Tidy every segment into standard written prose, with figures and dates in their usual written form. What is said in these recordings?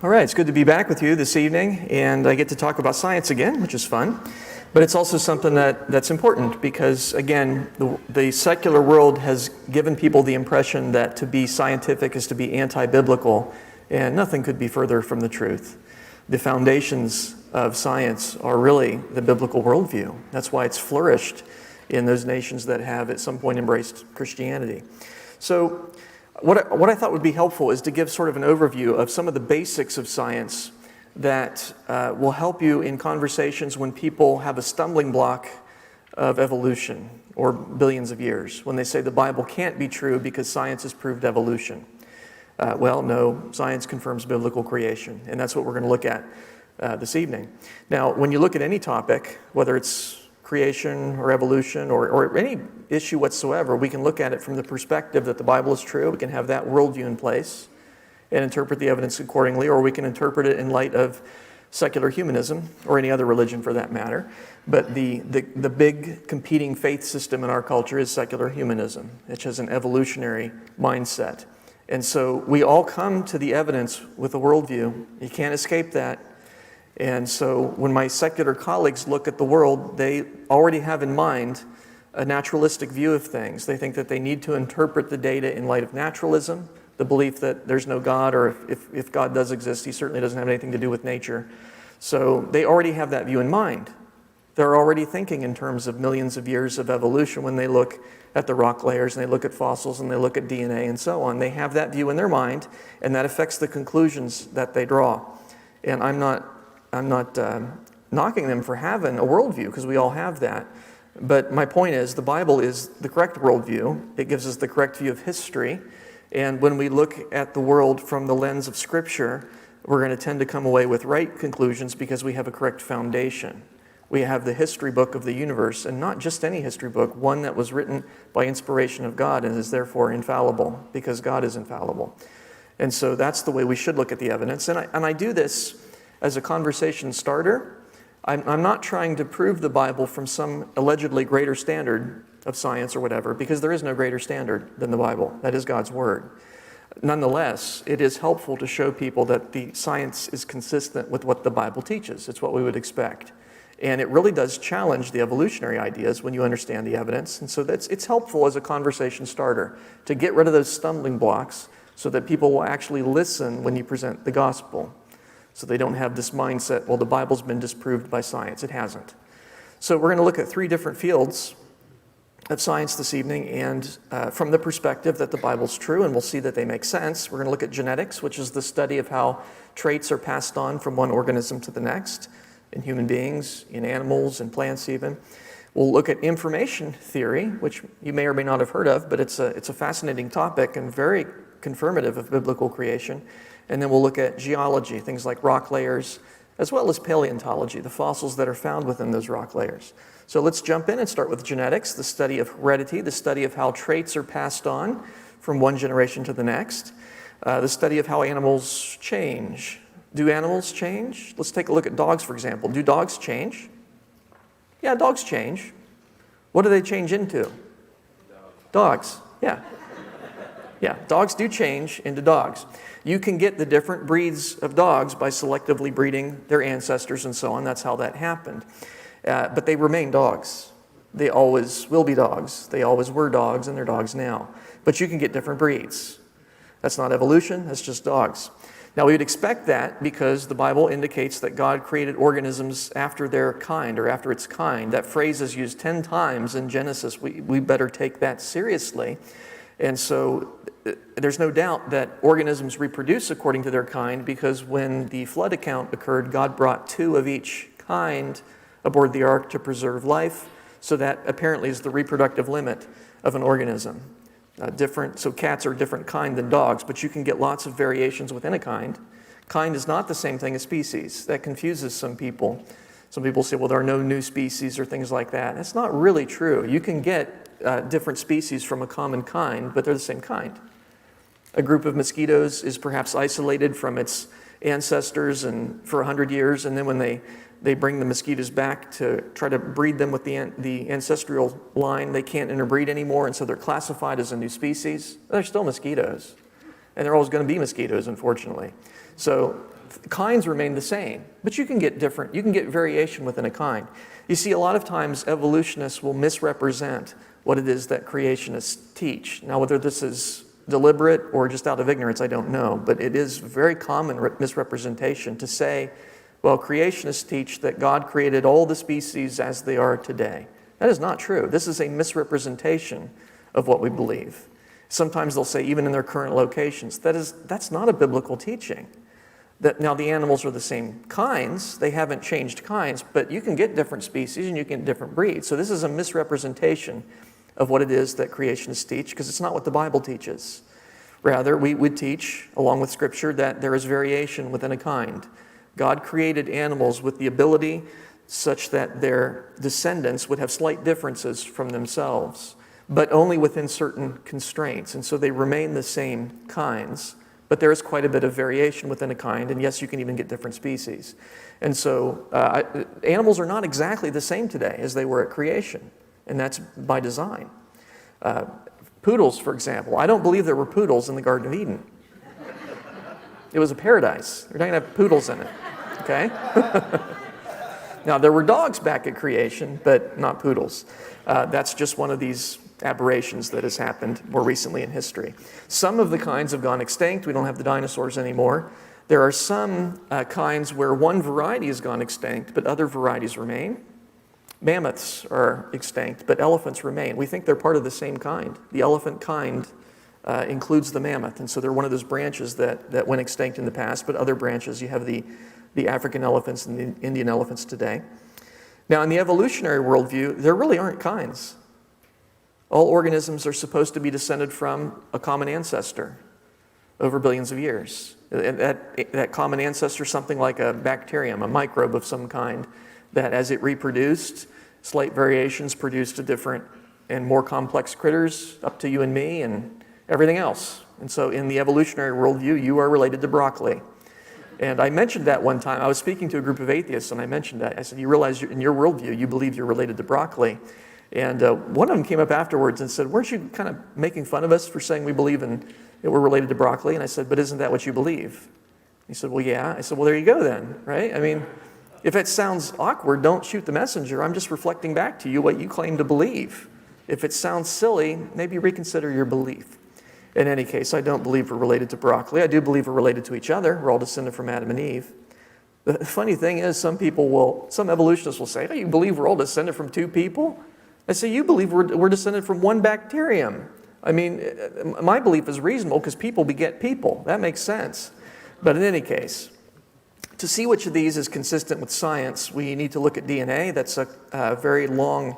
All right, it's good to be back with you this evening, and I get to talk about science again, which is fun. But it's also something that's important because, again, the secular world has given people the impression that to be scientific is to be anti-biblical, and nothing could be further from the truth. The foundations of science are really the biblical worldview. That's why it's flourished in those nations that have at some point embraced Christianity. So what I thought would be helpful is to give sort of an overview of some of the basics of science that will help you in conversations when people have a stumbling block of evolution or billions of years, when they say the Bible can't be true because science has proved evolution. Well, no, science confirms biblical creation, and that's what we're going to look at this evening. Now, when you look at any topic, whether it's creation or evolution or any issue whatsoever, we can look at it from the perspective that the Bible is true. We can have that worldview in place and interpret the evidence accordingly, or we can interpret it in light of secular humanism or any other religion for that matter. But the big competing faith system in our culture is secular humanism, which has an evolutionary mindset. And so we all come to the evidence with a worldview. You can't escape that. And so when my secular colleagues look at the world, they already have in mind a naturalistic view of things. They think that they need to interpret the data in light of naturalism, the belief that there's no God, or if God does exist, he certainly doesn't have anything to do with nature. So they already have that view in mind. They're already thinking in terms of millions of years of evolution when they look at the rock layers and they look at fossils and they look at DNA and so on. They have that view in their mind, and that affects the conclusions that they draw. And I'm not knocking them for having a worldview, because we all have that. But my point is, the Bible is the correct worldview. It gives us the correct view of history. And when we look at the world from the lens of Scripture, we're going to tend to come away with right conclusions because we have a correct foundation. We have the history book of the universe, and not just any history book, one that was written by inspiration of God and is therefore infallible, because God is infallible. And so that's the way we should look at the evidence. And I do this as a conversation starter. I'm not trying to prove the Bible from some allegedly greater standard of science or whatever, because there is no greater standard than the Bible. That is God's Word. Nonetheless, it is helpful to show people that the science is consistent with what the Bible teaches. It's what we would expect. And it really does challenge the evolutionary ideas when you understand the evidence. And so it's helpful as a conversation starter to get rid of those stumbling blocks so that people will actually listen when you present the gospel. So they don't have this mindset, well, the Bible's been disproved by science. It hasn't. So we're going to look at three different fields of science this evening, and from the perspective that the Bible's true, and we'll see that they make sense. We're going to look at genetics, which is the study of how traits are passed on from one organism to the next, in human beings, in animals, in plants even. We'll look at information theory, which you may or may not have heard of, but it's a fascinating topic and very confirmative of biblical creation. And then we'll look at geology, things like rock layers, as well as paleontology, the fossils that are found within those rock layers. So let's jump in and start with genetics, the study of heredity, the study of how traits are passed on from one generation to the next, the study of how animals change. Do animals change? Let's take a look at dogs, for example. Do dogs change? Yeah, dogs change. What do they change into? Dogs, yeah. Yeah, dogs do change into dogs. You can get the different breeds of dogs by selectively breeding their ancestors and so on. That's how that happened. But they remain dogs. They always will be dogs. They always were dogs, and they're dogs now. But you can get different breeds. That's not evolution, that's just dogs. Now, we would expect that because the Bible indicates that God created organisms after their kind, or after its kind. That phrase is used 10 times in Genesis. We better take that seriously. And so there's no doubt that organisms reproduce according to their kind, because when the flood account occurred, God brought 2 of each kind aboard the ark to preserve life. So that apparently is the reproductive limit of an organism. So cats are a different kind than dogs, but you can get lots of variations within a kind. Kind is not the same thing as species. That confuses some people. Some people say, well, there are no new species or things like that. That's not really true. You can get different species from a common kind, but they're the same kind. A group of mosquitoes is perhaps isolated from its ancestors and for 100 years, and then when they bring the mosquitoes back to try to breed them with the ancestral line, they can't interbreed anymore, and so they're classified as a new species. They're still mosquitoes, and they're always going to be mosquitoes, unfortunately. So kinds remain the same, but you can get variation within a kind. You see, a lot of times evolutionists will misrepresent what it is that creationists teach. Now, whether this is deliberate or just out of ignorance, I don't know, but it is very common misrepresentation to say, well, creationists teach that God created all the species as they are today. That is not true. This is a misrepresentation of what we believe. Sometimes they'll say, even in their current locations. That's not a biblical teaching. Now, the animals are the same kinds. They haven't changed kinds, but you can get different species and you can get different breeds. So this is a misrepresentation of what it is that creationists teach, because it's not what the Bible teaches. Rather, we would teach, along with Scripture, that there is variation within a kind. God created animals with the ability such that their descendants would have slight differences from themselves, but only within certain constraints. And so they remain the same kinds, but there is quite a bit of variation within a kind, and yes, you can even get different species. And so animals are not exactly the same today as they were at creation, and that's by design. Poodles, for example. I don't believe there were poodles in the Garden of Eden. It was a paradise. They're not going to have poodles in it, okay? Now, there were dogs back at creation, but not poodles. That's just one of these aberrations that has happened more recently in history. Some of the kinds have gone extinct. We don't have the dinosaurs anymore. There are some kinds where one variety has gone extinct, but other varieties remain. Mammoths are extinct, but elephants remain. We think they're part of the same kind. The elephant kind includes the mammoth, and so they're one of those branches that went extinct in the past, but other branches, you have the African elephants and the Indian elephants today. Now, in the evolutionary worldview, there really aren't kinds. All organisms are supposed to be descended from a common ancestor over billions of years. That common ancestor is something like a bacterium, a microbe of some kind, that as it reproduced, slight variations produced a different and more complex critters up to you and me and everything else. And so in the evolutionary worldview, you are related to broccoli. And I mentioned that one time. I was speaking to a group of atheists, and I mentioned that. I said, you realize in your worldview, you believe you're related to broccoli. And one of them came up afterwards and said, weren't you kind of making fun of us for saying we believe that we're related to broccoli? And I said, but isn't that what you believe? He said, well, yeah. I said, well, there you go then, right? I mean, if it sounds awkward, don't shoot the messenger. I'm just reflecting back to you what you claim to believe. If it sounds silly, maybe reconsider your belief. In any case, I don't believe we're related to broccoli. I do believe we're related to each other. We're all descended from Adam and Eve. The funny thing is, some evolutionists will say, oh, you believe we're all descended from two people? I say, you believe we're descended from one bacterium. I mean, my belief is reasonable because people beget people. That makes sense. But in any case, to see which of these is consistent with science, we need to look at DNA. That's a very long,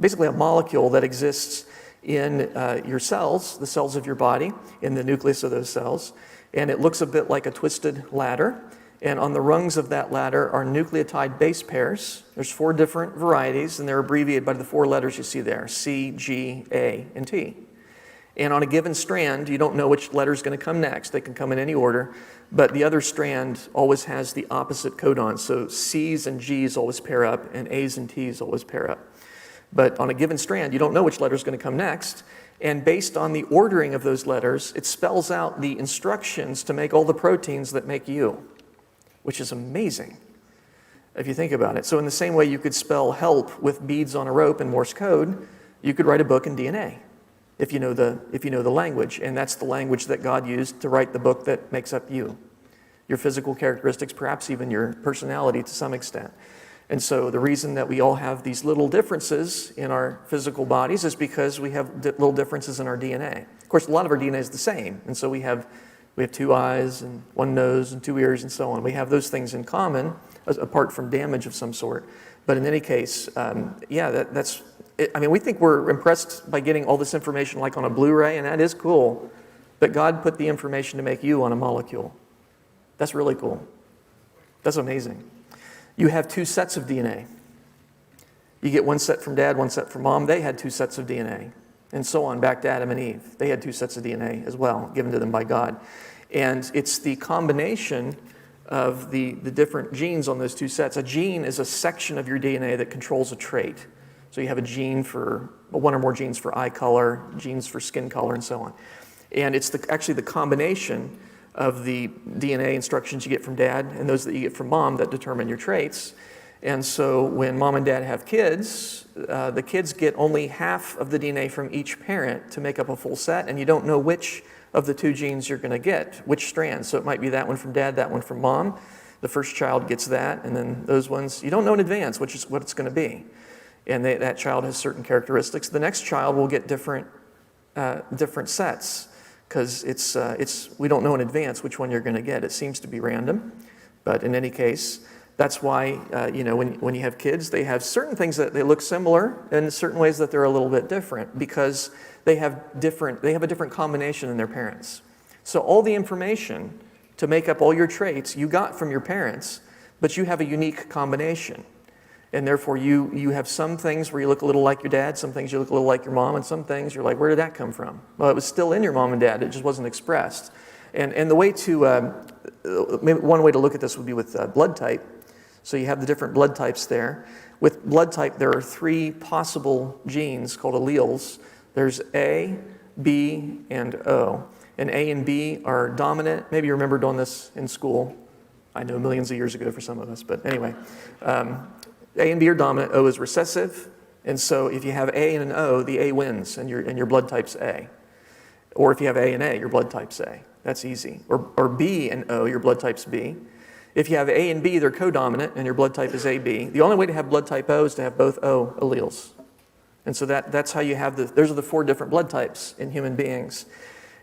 basically a molecule that exists in your cells, the cells of your body, in the nucleus of those cells. And it looks a bit like a twisted ladder. And on the rungs of that ladder are nucleotide base pairs. There's 4 different varieties, and they're abbreviated by the 4 letters you see there, C, G, A, and T. And on a given strand, you don't know which letter is going to come next. They can come in any order, but the other strand always has the opposite codon. So C's and G's always pair up, and A's and T's always pair up. But on a given strand, you don't know which letter is going to come next. And based on the ordering of those letters, it spells out the instructions to make all the proteins that make you, which is amazing if you think about it. So in the same way you could spell help with beads on a rope in Morse code, you could write a book in DNA if you know the language. And that's the language that God used to write the book that makes up you, your physical characteristics, perhaps even your personality to some extent. And so the reason that we all have these little differences in our physical bodies is because we have little differences in our DNA. Of course, a lot of our DNA is the same. And so we have 2 eyes and 1 nose and 2 ears and so on. We have those things in common, apart from damage of some sort. But in any case, that's it. I mean, we think we're impressed by getting all this information like on a Blu-ray, and that is cool. But God put the information to make you on a molecule. That's really cool. That's amazing. You have 2 sets of DNA. You get 1 set from Dad, 1 set from Mom. They had 2 sets of DNA. And so on, back to Adam and Eve. They had 2 sets of DNA as well, given to them by God. And it's the combination of the different genes on those 2 sets. A gene is a section of your DNA that controls a trait. So you have a gene for, 1 or more genes for eye color, genes for skin color, and so on. And it's actually the combination of the DNA instructions you get from dad and those that you get from mom that determine your traits. And so when mom and dad have kids, the kids get only half of the DNA from each parent to make up a full set, and you don't know which of the two genes you're going to get, which strand. So it might be that one from dad, that one from mom. The first child gets that, and then those ones, you don't know in advance which is what it's going to be. And that child has certain characteristics. The next child will get different sets, because we don't know in advance which one you're going to get. It seems to be random, but in any case, that's why when you have kids, they have certain things that they look similar, and certain ways that they're a little bit different, because they have a different combination than their parents. So all the information to make up all your traits you got from your parents, but you have a unique combination. And therefore you have some things where you look a little like your dad, some things you look a little like your mom, and some things you're like, where did that come from? Well, it was still in your mom and dad, it just wasn't expressed. And the way to, maybe one way to look at this would be with blood type. So you have the different blood types there. With blood type, there are 3 possible genes called alleles. There's A, B, and O. And A and B are dominant. Maybe you remember doing this in school. I know millions of years ago for some of us, but anyway. A and B are dominant, O is recessive, and so if you have A and an O, the A wins, and your blood type's A. Or if you have A and A, your blood type's A. That's easy. Or B and O, your blood type's B. If you have A and B, they're co-dominant, and your blood type is AB. The only way to have blood type O is to have both O alleles. And so that's how you have those are the 4 different blood types in human beings.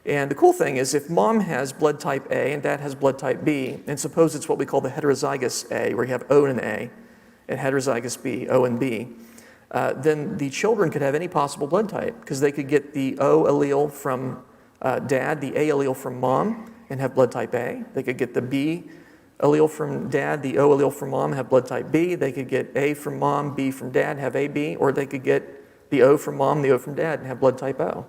And the cool thing is, if mom has blood type A and dad has blood type B, and suppose it's what we call the heterozygous A, where you have O and A, and heterozygous B, O and B, then the children could have any possible blood type, because they could get the O allele from dad, the A allele from mom, and have blood type A. They could get the B allele from dad, the O allele from mom, have blood type B. They could get A from mom, B from dad, have AB, or they could get the O from mom, the O from dad, and have blood type O.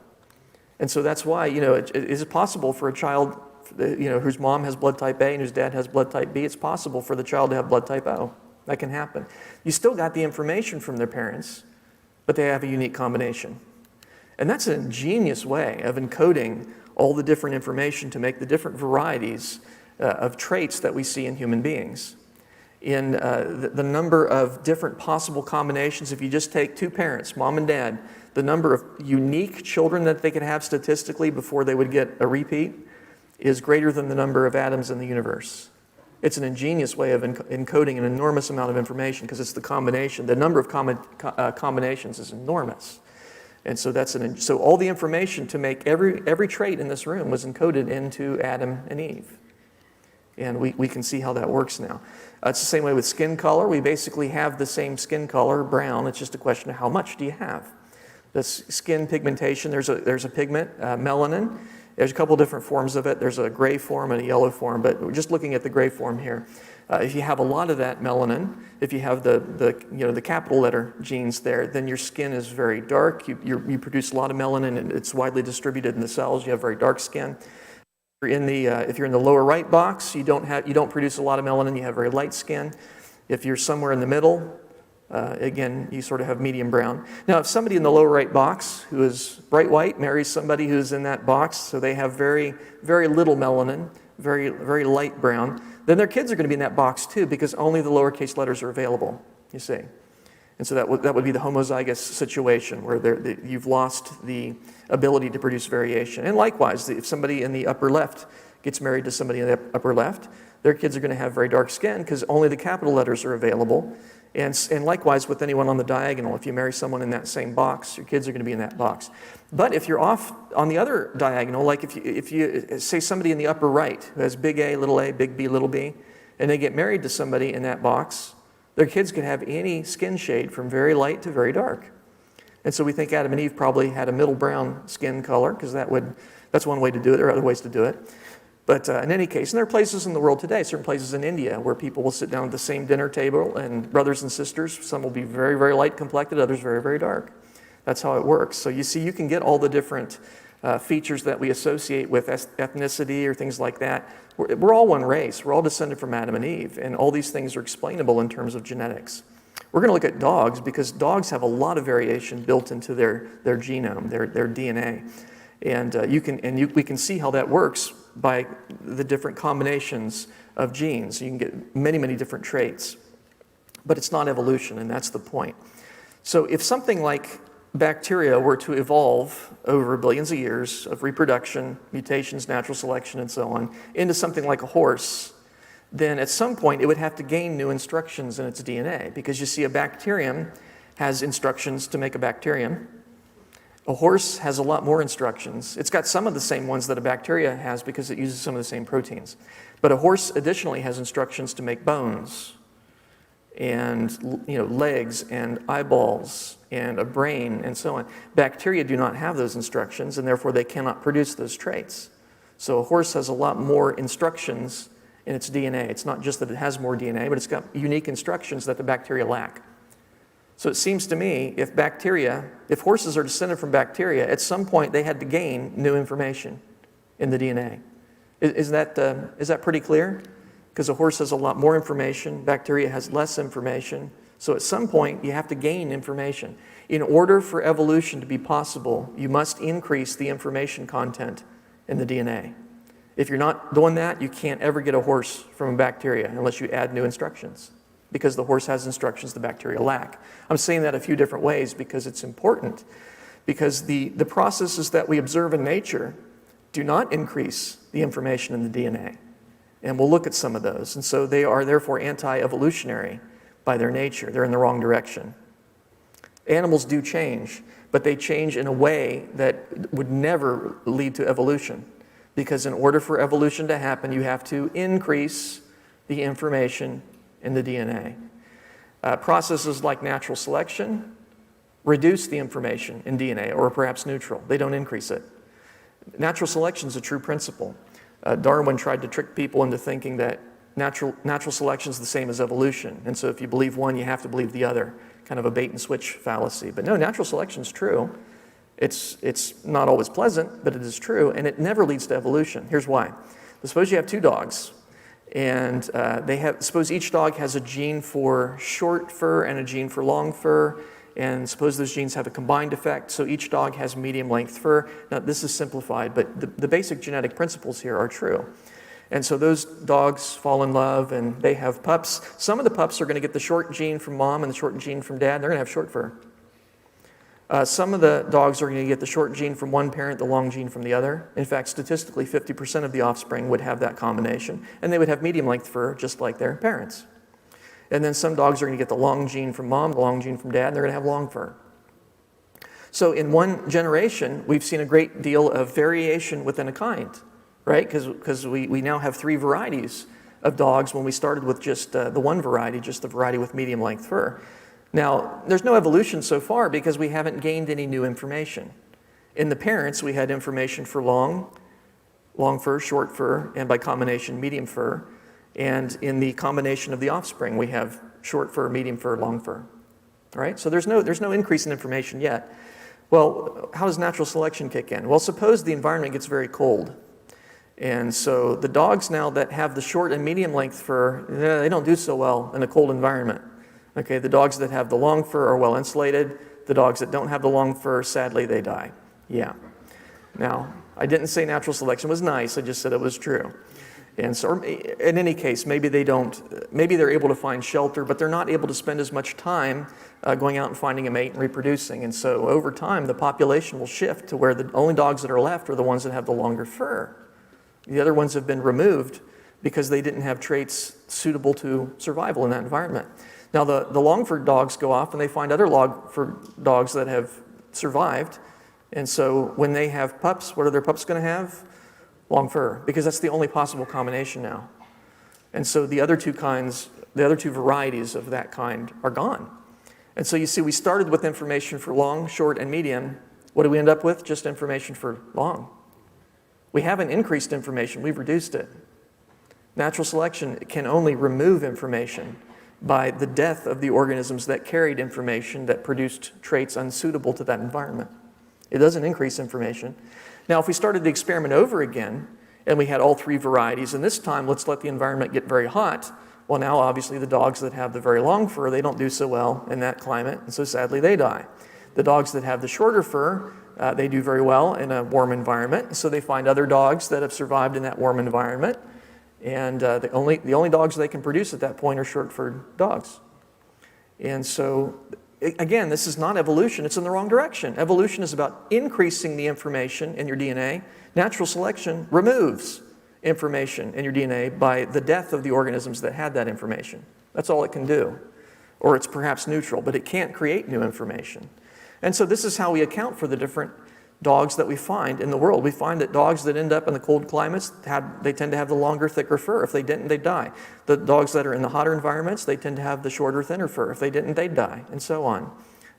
And so that's why, it is possible for a child, whose mom has blood type A and whose dad has blood type B, it's possible for the child to have blood type O. That can happen. You still got the information from their parents, but they have a unique combination. And that's an ingenious way of encoding all the different information to make the different varieties of traits that we see in human beings. In the number of different possible combinations, if you just take 2 parents, mom and dad, the number of unique children that they could have statistically before they would get a repeat is greater than the number of atoms in the universe. It's an ingenious way of encoding an enormous amount of information, because it's the combination. The number of combinations is enormous. And so so all the information to make every trait in this room was encoded into Adam and Eve. And we can see how that works now. It's the same way with skin color. We basically have the same skin color, brown. It's just a question of how much do you have. The skin pigmentation, there's a pigment, melanin. There's a couple different forms of it. There's a gray form and a yellow form, but we're just looking at the gray form here. If you have a lot of that melanin, if you have the capital letter genes there, then your skin is very dark. You produce a lot of melanin, and it's widely distributed in the cells. You have very dark skin. If you're in the lower right box, you don't produce a lot of melanin. You have very light skin. If you're somewhere in the middle, again, you sort of have medium brown. Now, if somebody in the lower right box who is bright white marries somebody who's in that box, so they have very, very little melanin, very, very light brown, then their kids are going to be in that box too, because only the lowercase letters are available, you see. And so that would be the homozygous situation, where you've lost the ability to produce variation. And likewise, if somebody in the upper left gets married to somebody in the upper left, their kids are going to have very dark skin, because only the capital letters are available. And likewise with anyone on the diagonal, if you marry someone in that same box, your kids are going to be in that box. But if you're off on the other diagonal, like if you say somebody in the upper right who has big A, big B, little b, and they get married to somebody in that box, their kids could have any skin shade from very light to very dark. And so we think Adam and Eve probably had a middle brown skin color, because that's one way to do it. There are other ways to do it. But in any case, and there are places in the world today, certain places in India, where people will sit down at the same dinner table, and brothers and sisters, some will be very, very light complected, others very, very dark. That's how it works. So you see, you can get all the different features that we associate with ethnicity or things like that. We're all one race. We're all descended from Adam and Eve, and all these things are explainable in terms of genetics. We're going to look at dogs, because dogs have a lot of variation built into their genome, their DNA. And we can see how that works by the different combinations of genes. You can get many, many different traits. But it's not evolution, and that's the point. So if something like bacteria were to evolve over billions of years of reproduction, mutations, natural selection, and so on, into something like a horse, then at some point it would have to gain new instructions in its DNA, because you see, a bacterium has instructions to make a bacterium. A horse has a lot more instructions. It's got some of the same ones that a bacteria has because it uses some of the same proteins. But a horse additionally has instructions to make bones and legs and eyeballs and a brain and so on. Bacteria do not have those instructions, and therefore they cannot produce those traits. So a horse has a lot more instructions in its DNA. It's not just that it has more DNA, but it's got unique instructions that the bacteria lack. So it seems to me, if horses are descended from bacteria, at some point they had to gain new information in the DNA. Is that pretty clear? Because a horse has a lot more information, bacteria has less information. So at some point you have to gain information. In order for evolution to be possible, you must increase the information content in the DNA. If you're not doing that, you can't ever get a horse from a bacteria unless you add new instructions, because the horse has instructions the bacteria lack. I'm saying that a few different ways because it's important, because the processes that we observe in nature do not increase the information in the DNA. And we'll look at some of those. And so they are therefore anti-evolutionary by their nature. They're in the wrong direction. Animals do change, but they change in a way that would never lead to evolution. Because in order for evolution to happen, you have to increase the information in the DNA. Processes like natural selection reduce the information in DNA, or perhaps neutral. They don't increase it. Natural selection is a true principle. Darwin tried to trick people into thinking that natural selection is the same as evolution. And so if you believe one, you have to believe the other. Kind of a bait and switch fallacy. But no, natural selection is true. It's not always pleasant, but it is true, and it never leads to evolution. Here's why. Suppose you have two dogs, and suppose each dog has a gene for short fur and a gene for long fur, and suppose those genes have a combined effect, so each dog has medium-length fur. Now, this is simplified, but the basic genetic principles here are true. And so those dogs fall in love, and they have pups. Some of the pups are going to get the short gene from mom and the short gene from dad. They're going to have short fur. Some of the dogs are going to get the short gene from one parent, the long gene from the other. In fact, statistically, 50% of the offspring would have that combination, and they would have medium-length fur just like their parents. And then some dogs are going to get the long gene from mom, the long gene from dad, and they're going to have long fur. So in one generation, we've seen a great deal of variation within a kind, right? Because we now have 3 varieties of dogs when we started with just the one variety, just the variety with medium-length fur. Now, there's no evolution so far because we haven't gained any new information. In the parents, we had information for long fur, short fur, and by combination, medium fur. And in the combination of the offspring, we have short fur, medium fur, long fur. All right? So there's no increase in information yet. Well, how does natural selection kick in? Well, suppose the environment gets very cold. And so the dogs now that have the short and medium length fur, they don't do so well in a cold environment. Okay, the dogs that have the long fur are well insulated. The dogs that don't have the long fur, sadly, they die. Yeah. Now, I didn't say natural selection was nice. I just said it was true. And so, in any case, maybe they're able to find shelter, but they're not able to spend as much time going out and finding a mate and reproducing. And so, over time, the population will shift to where the only dogs that are left are the ones that have the longer fur. The other ones have been removed because they didn't have traits suitable to survival in that environment. Now, the long-furred dogs go off and they find other long-furred dogs that have survived. And so when they have pups, what are their pups going to have? Long fur, because that's the only possible combination now. And so the other two varieties of that kind are gone. And so you see, we started with information for long, short, and medium. What do we end up with? Just information for long. We haven't increased information, we've reduced it. Natural selection can only remove information by the death of the organisms that carried information that produced traits unsuitable to that environment. It doesn't increase information. Now, if we started the experiment over again, and we had all 3 varieties, and this time let's let the environment get very hot, well, now obviously the dogs that have the very long fur, they don't do so well in that climate, and so sadly they die. The dogs that have the shorter fur, They do very well in a warm environment, so they find other dogs that have survived in that warm environment, and the only dogs they can produce at that point are short-furred dogs. And so, again, this is not evolution. It's in the wrong direction. Evolution is about increasing the information in your DNA. Natural selection removes information in your DNA by the death of the organisms that had that information. That's all it can do. Or it's perhaps neutral, but it can't create new information. And so this is how we account for the different dogs that we find in the world. We find that dogs that end up in the cold climates, they tend to have the longer, thicker fur. If they didn't, they'd die. The dogs that are in the hotter environments, they tend to have the shorter, thinner fur. If they didn't, they'd die, and so on.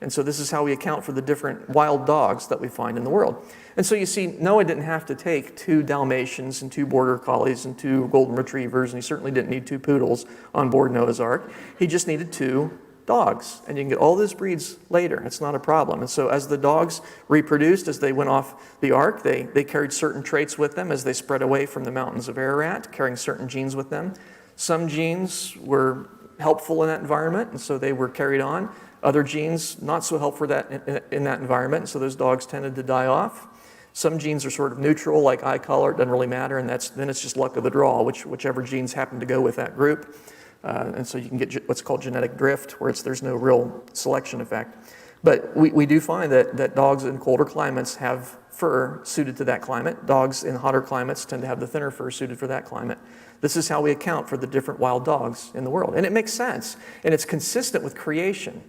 And so this is how we account for the different wild dogs that we find in the world. And so you see, Noah didn't have to take 2 Dalmatians and 2 Border Collies and 2 Golden Retrievers, and he certainly didn't need 2 Poodles on board Noah's Ark. He just needed 2 dogs, and you can get all those breeds later. It's not a problem. And so as the dogs reproduced, as they went off the ark, they carried certain traits with them as they spread away from the mountains of Ararat, carrying certain genes with them. Some genes were helpful in that environment, and so they were carried on. Other genes not so helpful in that environment, and so those dogs tended to die off. Some genes are sort of neutral, like eye color, it doesn't really matter, and then it's just luck of the draw, whichever genes happen to go with that group. And so you can get what's called genetic drift, where there's no real selection effect. But we do find that dogs in colder climates have fur suited to that climate. Dogs in hotter climates tend to have the thinner fur suited for that climate. This is how we account for the different wild dogs in the world. And it makes sense, and it's consistent with creation.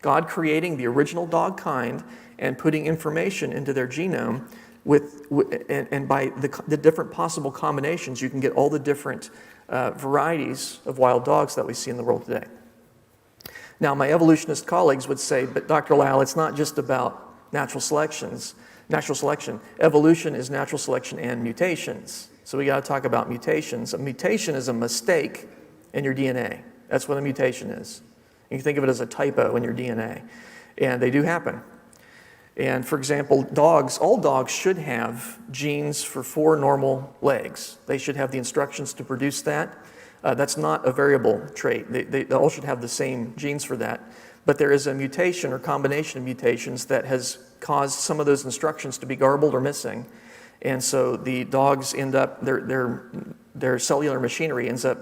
God creating the original dog kind and putting information into their genome and by the different possible combinations, you can get all the different varieties of wild dogs that we see in the world today. Now, my evolutionist colleagues would say, but Dr. Lisle, it's not just about natural selection. Evolution is natural selection and mutations. So we got to talk about mutations. A mutation is a mistake in your DNA. That's what a mutation is. You can think of it as a typo in your DNA. And they do happen. And for example, all dogs should have genes for 4 normal legs. They should have the instructions to produce that. That's not a variable trait. They all should have the same genes for that. But there is a mutation or combination of mutations that has caused some of those instructions to be garbled or missing. And so the dogs end up, their cellular machinery ends up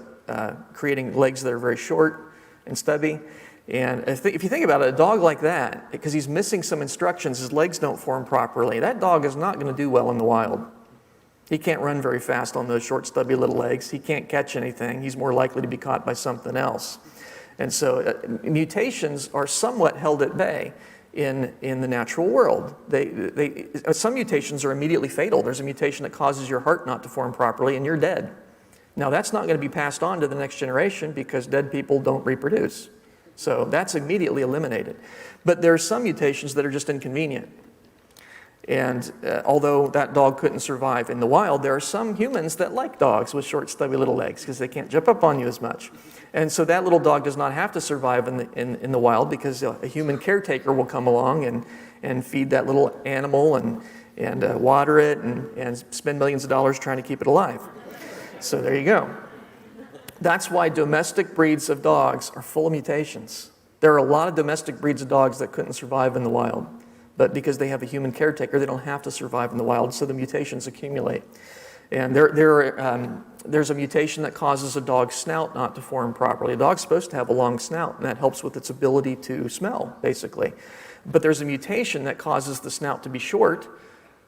creating legs that are very short and stubby. And if you think about it, a dog like that, because he's missing some instructions, his legs don't form properly, that dog is not going to do well in the wild. He can't run very fast on those short, stubby little legs. He can't catch anything. He's more likely to be caught by something else. And so mutations are somewhat held at bay in the natural world. Some mutations are immediately fatal. There's a mutation that causes your heart not to form properly, and you're dead. Now, that's not going to be passed on to the next generation because dead people don't reproduce. So that's immediately eliminated. But there are some mutations that are just inconvenient. And although that dog couldn't survive in the wild, there are some humans that like dogs with short, stubby little legs because they can't jump up on you as much. And so that little dog does not have to survive in the wild because a human caretaker will come along and feed that little animal and water it and spend millions of dollars trying to keep it alive. So there you go. That's why domestic breeds of dogs are full of mutations. There are a lot of domestic breeds of dogs that couldn't survive in the wild, but because they have a human caretaker, they don't have to survive in the wild, so the mutations accumulate. And there's a mutation that causes a dog's snout not to form properly. A dog's supposed to have a long snout, and that helps with its ability to smell, basically. But there's a mutation that causes the snout to be short,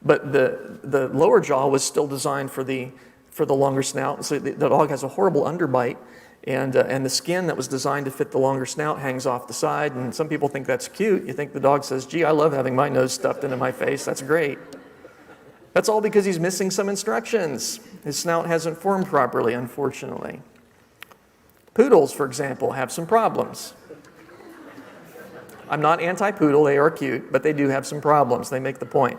but the lower jaw was still designed for the longer snout. So the dog has a horrible underbite, and the skin that was designed to fit the longer snout hangs off the side, and some people think that's cute. You think the dog says, gee, I love having my nose stuffed into my face. That's great. That's all because he's missing some instructions. His snout hasn't formed properly, unfortunately. Poodles, for example, have some problems. I'm not anti-poodle, they are cute, but they do have some problems. They make the point.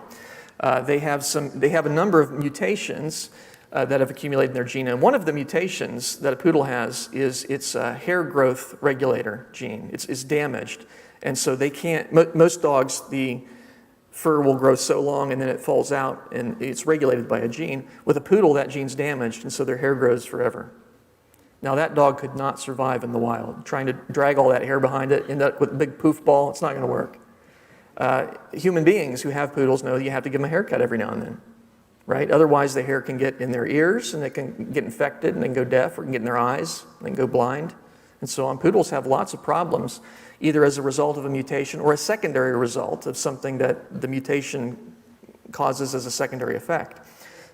They have a number of mutations that have accumulated in their genome. One of the mutations that a poodle has is its hair growth regulator gene. It's damaged. And so they can't, most dogs, the fur will grow so long and then it falls out and it's regulated by a gene. With a poodle, that gene's damaged and so their hair grows forever. Now that dog could not survive in the wild. Trying to drag all that hair behind it, end up with a big poof ball, it's not going to work. Human beings who have poodles know you have to give them a haircut every now and then, right? Otherwise, the hair can get in their ears, and they can get infected, and then go deaf, or can get in their eyes, and then go blind, and so on. Poodles have lots of problems, either as a result of a mutation or a secondary result of something that the mutation causes as a secondary effect.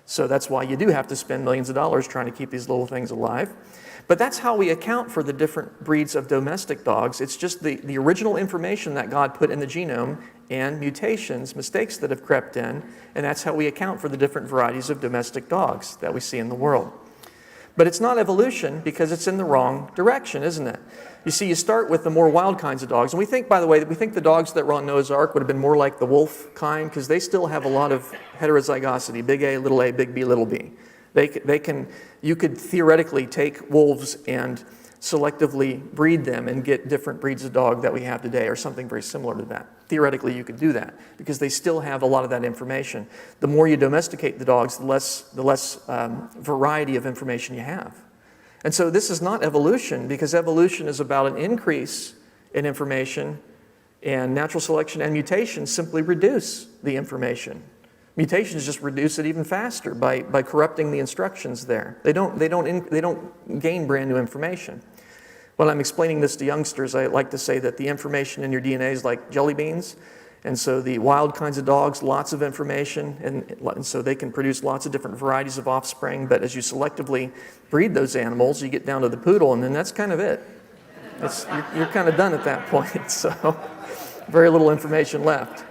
So that's why you do have to spend millions of dollars trying to keep these little things alive. But that's how we account for the different breeds of domestic dogs. It's just the original information that God put in the genome and mutations, mistakes that have crept in, and that's how we account for the different varieties of domestic dogs that we see in the world. But it's not evolution because it's in the wrong direction, isn't it? You see, you start with the more wild kinds of dogs. And we think, by the way, that we think the dogs that were on Noah's Ark would have been more like the wolf kind because they still have a lot of heterozygosity, big A, big B, little b. You could theoretically take wolves and selectively breed them and get different breeds of dog that we have today or something very similar to that. Theoretically, you could do that because they still have a lot of that information. The more you domesticate the dogs, the less variety of information you have. And so this is not evolution because evolution is about an increase in information, and natural selection and mutation simply reduce the information. Mutations just reduce it even faster by corrupting the instructions there. They don't gain brand new information. When I'm explaining this to youngsters, I like to say that the information in your DNA is like jelly beans. And so the wild kinds of dogs, lots of information, and so they can produce lots of different varieties of offspring. But as you selectively breed those animals, you get down to the poodle, and then that's kind of it. You're kind of done at that point. So very little information left.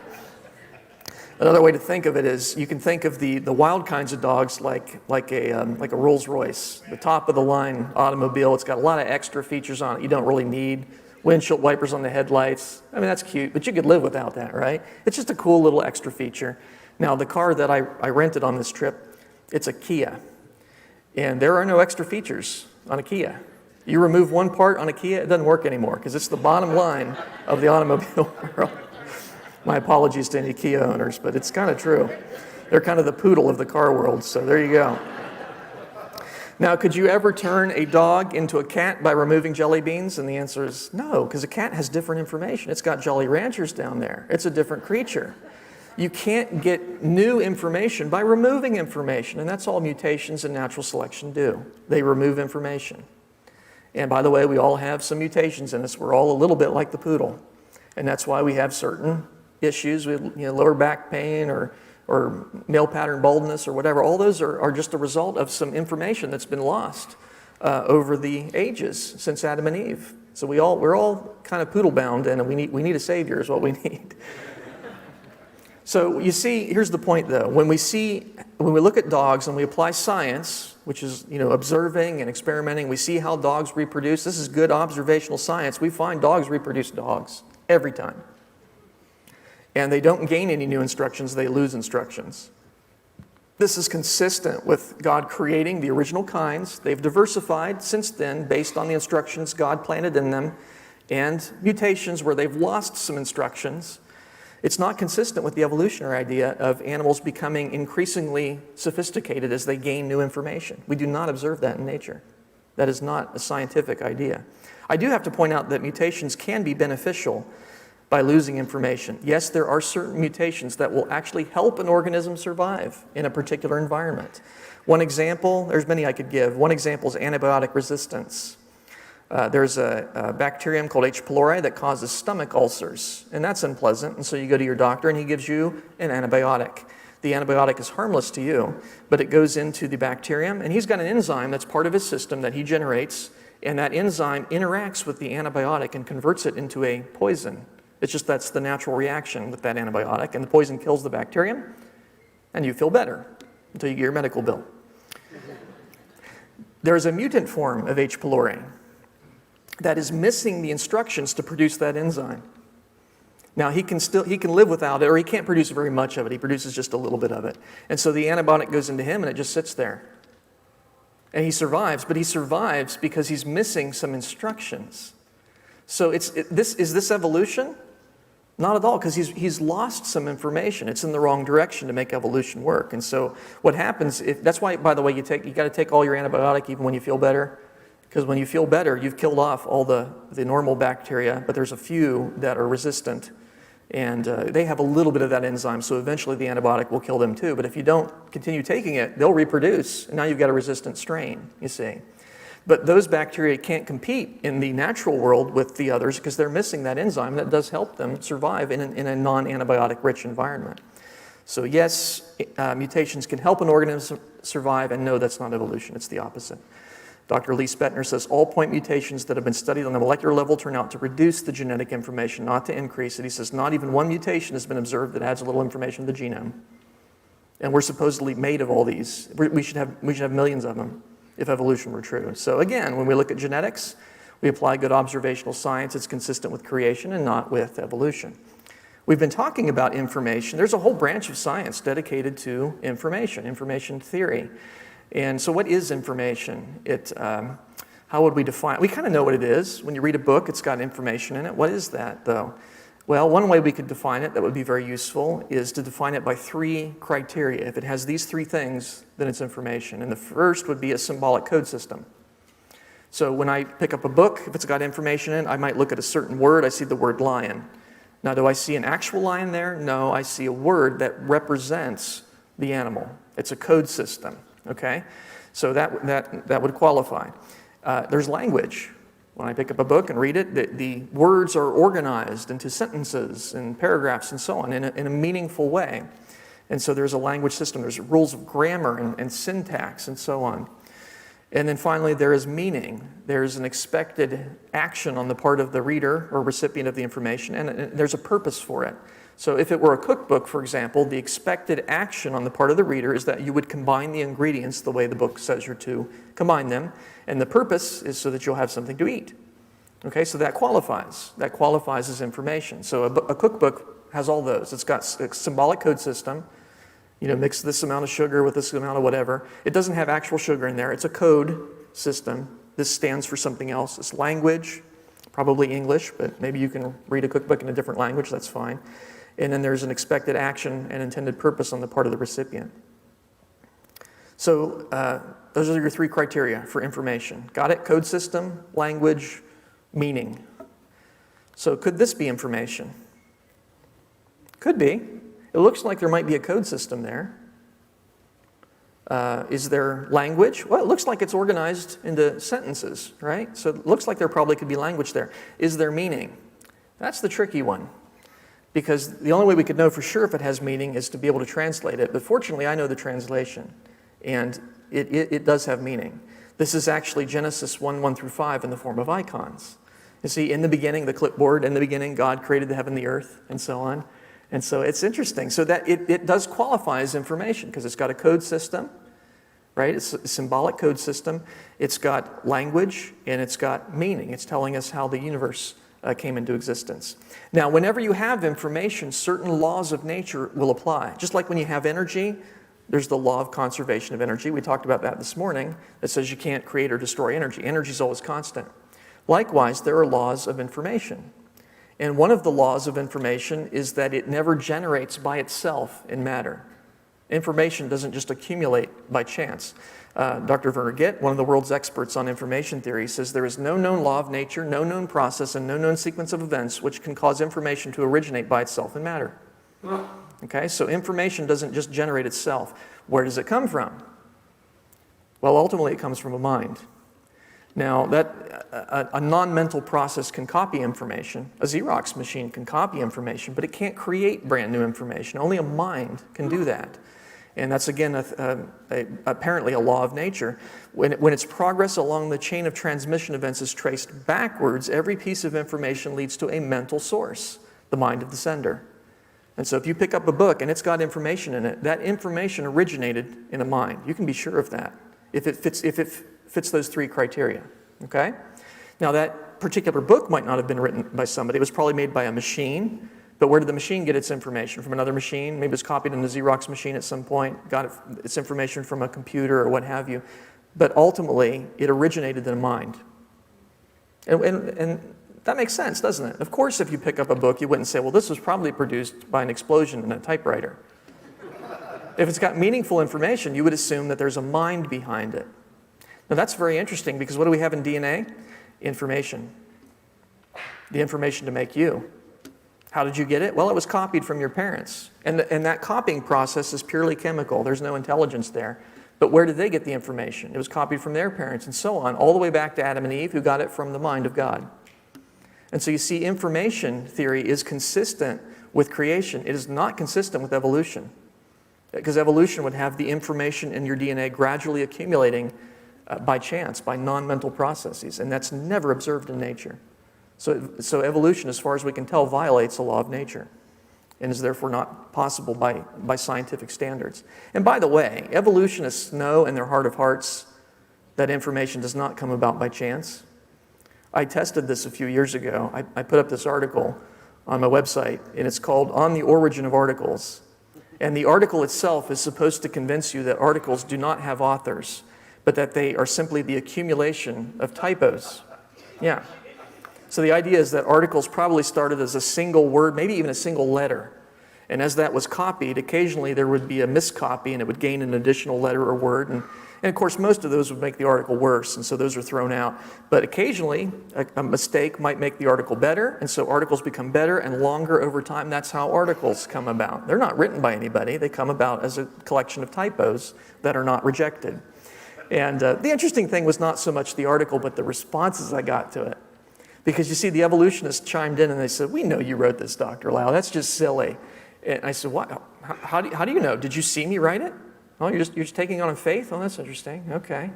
Another way to think of it is you can think of the wild kinds of dogs like a Rolls Royce, the top of the line automobile. It's got a lot of extra features on it you don't really need. Windshield wipers on the headlights. I mean, that's cute, but you could live without that, right? It's just a cool little extra feature. Now, the car that I rented on this trip, it's a Kia. And there are no extra features on a Kia. You remove one part on a Kia, it doesn't work anymore because it's the bottom line of the automobile world. My apologies to any Kia owners, but it's kind of true. They're kind of the poodle of the car world, so there you go. Now, could you ever turn a dog into a cat by removing jelly beans? And the answer is no, because a cat has different information. It's got Jolly Ranchers down there. It's a different creature. You can't get new information by removing information, and that's all mutations and natural selection do. They remove information. And by the way, we all have some mutations in us. We're all a little bit like the poodle, and that's why we have certain issues with lower back pain or male pattern baldness or whatever. All those are just a result of some information that's been lost over the ages since Adam and Eve. So we're all kind of poodle bound, and we need a savior is what we need. So you see, here's the point though. When we look at dogs and we apply science, which is observing and experimenting, we see how dogs reproduce. This is good observational science. We find dogs reproduce dogs every time. And they don't gain any new instructions, they lose instructions. This is consistent with God creating the original kinds. They've diversified since then based on the instructions God planted in them, and mutations where they've lost some instructions. It's not consistent with the evolutionary idea of animals becoming increasingly sophisticated as they gain new information. We do not observe that in nature. That is not a scientific idea. I do have to point out that mutations can be beneficial by losing information. Yes, there are certain mutations that will actually help an organism survive in a particular environment. One example, there's many I could give. One example is antibiotic resistance. There's a bacterium called H. pylori that causes stomach ulcers, and that's unpleasant, and so you go to your doctor and he gives you an antibiotic. The antibiotic is harmless to you, but it goes into the bacterium, and he's got an enzyme that's part of his system that he generates, and that enzyme interacts with the antibiotic and converts it into a poison. It's just that's the natural reaction with that antibiotic, and the poison kills the bacterium, and you feel better until you get your medical bill. There's a mutant form of H. pylori that is missing the instructions to produce that enzyme. Now, he can live without it, or he can't produce very much of it. He produces just a little bit of it. And so the antibiotic goes into him, and it just sits there. And he survives, but he survives because he's missing some instructions. So is this evolution? Not at all, because he's lost some information. It's in the wrong direction to make evolution work. And so what happens, that's why, by the way, you got to take all your antibiotic even when you feel better, because when you feel better, you've killed off all the normal bacteria, but there's a few that are resistant. And they have a little bit of that enzyme, so eventually the antibiotic will kill them too. But if you don't continue taking it, they'll reproduce, and now you've got a resistant strain, you see. But those bacteria can't compete in the natural world with the others because they're missing that enzyme that does help them survive in a non-antibiotic rich environment. So yes, mutations can help an organism survive, and no, that's not evolution, it's the opposite. Dr. Lee Spetner says all point mutations that have been studied on the molecular level turn out to reduce the genetic information, not to increase it. He says not even one mutation has been observed that adds a little information to the genome. And we're supposedly made of all these. We should have millions of them if evolution were true. So again, when we look at genetics, we apply good observational science. It's consistent with creation and not with evolution. We've been talking about information. There's a whole branch of science dedicated to information theory. And so what is information? How would we define it? We kind of know what it is. When you read a book, it's got information in it. What is that, though? Well, one way we could define it that would be very useful is to define it by 3 criteria. If it has these 3 things, then it's information. And the first would be a symbolic code system. So when I pick up a book, if it's got information in it, I might look at a certain word. I see the word lion. Now, do I see an actual lion there? No, I see a word that represents the animal. It's a code system, okay? So that would qualify. There's language. When I pick up a book and read it, the words are organized into sentences and paragraphs and so on in a meaningful way. And so there's a language system. There's rules of grammar and syntax and so on. And then finally, there is meaning. There's an expected action on the part of the reader or recipient of the information, and there's a purpose for it. So if it were a cookbook, for example, the expected action on the part of the reader is that you would combine the ingredients the way the book says you're to combine them, and the purpose is so that you'll have something to eat. Okay, so that qualifies. That qualifies as information. So a cookbook has all those. It's got a symbolic code system. You know, mix this amount of sugar with this amount of whatever. It doesn't have actual sugar in there. It's a code system. This stands for something else. It's language, probably English, but maybe you can read a cookbook in a different language, that's fine. And then there's an expected action and intended purpose on the part of the recipient. So those are your 3 criteria for information. Got it? Code system, language, meaning. So could this be information? Could be. It looks like there might be a code system there. Is there language? Well, it looks like it's organized into sentences, right? So it looks like there probably could be language there. Is there meaning? That's the tricky one. Because the only way we could know for sure if it has meaning is to be able to translate it. But fortunately, I know the translation. And it does have meaning. This is actually Genesis 1:1 through 5 in the form of icons. You see, in the beginning, the clipboard, in the beginning, God created the heaven and the earth, and so on. And so it's interesting. So that it does qualify as information because it's got a code system, right? It's a symbolic code system. It's got language, and it's got meaning. It's telling us how the universe came into existence. Now, whenever you have information, certain laws of nature will apply. Just like when you have energy, there's the law of conservation of energy. We talked about that this morning that says you can't create or destroy energy. Energy is always constant. Likewise, there are laws of information. And one of the laws of information is that it never generates by itself in matter. Information doesn't just accumulate by chance. Dr. Werner Gitt, one of the world's experts on information theory, says there is no known law of nature, no known process, and no known sequence of events which can cause information to originate by itself in matter. Okay, so information doesn't just generate itself. Where does it come from? Well, ultimately it comes from a mind. Now, a non-mental process can copy information. A Xerox machine can copy information, but it can't create brand new information. Only a mind can do that. And that's, again, apparently a law of nature. When its progress along the chain of transmission events is traced backwards, every piece of information leads to a mental source, the mind of the sender. And so if you pick up a book and it's got information in it, that information originated in a mind. You can be sure of that if it fits those 3 criteria, okay? Now, that particular book might not have been written by somebody. It was probably made by a machine, but where did the machine get its information? From another machine? Maybe it was copied in a Xerox machine at some point, got its information from a computer or what have you. But ultimately, it originated in a mind. And that makes sense, doesn't it? Of course, if you pick up a book, you wouldn't say, well, this was probably produced by an explosion in a typewriter. If it's got meaningful information, you would assume that there's a mind behind it. Now, that's very interesting because what do we have in DNA? Information. The information to make you. How did you get it? Well, it was copied from your parents. And that copying process is purely chemical. There's no intelligence there. But where did they get the information? It was copied from their parents and so on, all the way back to Adam and Eve, who got it from the mind of God. And so you see, information theory is consistent with creation. It is not consistent with evolution. Because evolution would have the information in your DNA gradually accumulating by chance, by non-mental processes. And that's never observed in nature. So evolution, as far as we can tell, violates the law of nature and is therefore not possible by scientific standards. And by the way, evolutionists know in their heart of hearts that information does not come about by chance. I tested this a few years ago. I put up this article on my website, and it's called On the Origin of Articles. And the article itself is supposed to convince you that articles do not have authors, but that they are simply the accumulation of typos. Yeah. So the idea is that articles probably started as a single word, maybe even a single letter. And as that was copied, occasionally there would be a miscopy and it would gain an additional letter or word. And of course, most of those would make the article worse, and so those are thrown out. But occasionally, a mistake might make the article better, and so articles become better and longer over time. That's how articles come about. They're not written by anybody. They come about as a collection of typos that are not rejected. And the interesting thing was not so much the article, but the responses I got to it. Because you see, the evolutionists chimed in and they said, "We know you wrote this, Dr. Lau. That's just silly." And I said, "What? How do you know? Did you see me write it? Oh, you're just taking on faith? Oh, that's interesting. Okay.